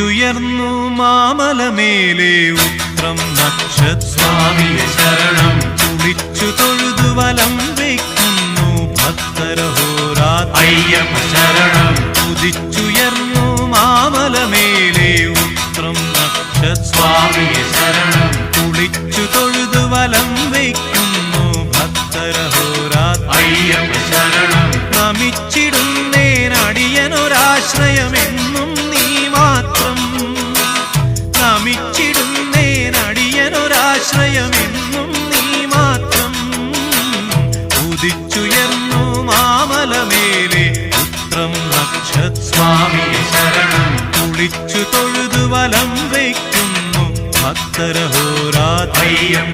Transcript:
ഉദിച്ചുയർന്നു മാമലമേലെ ഉത്രം നക്ഷസ്വാമിയെ ശരണം കുളിച്ചു തൊഴുതു വലം വയ്ക്കുന്നു ഭക്തരഹോരാത്ര അയ്യപ്പ ശരണം ഉദിച്ചുയർന്നു മാമലമേലെ ഉത്രം നക്ഷസ്വാമിയെ ശരണം കുളിച്ചു തൊഴുതു വലം വയ്ക്കുന്നു ഭക്തരഹോരാത്ര അയ്യപ്പ ശരണം നമിച്ചിടുന്നേനടിയനൊരാശ്രയമെന്നും നീ മാത്രം നമിച്ചിടുന്നേനടിയനൊരാശ്രയമെന്നും നീ മാത്രം ഉദിച്ചുയർന്നു മാമലമേലെ ഉത്രം നക്ഷസ്വാമിയെ ശരണം കുളിച്ചു തൊഴുതു വലം വയ്ക്കുന്നു ഭക്തരഹോരാത്ര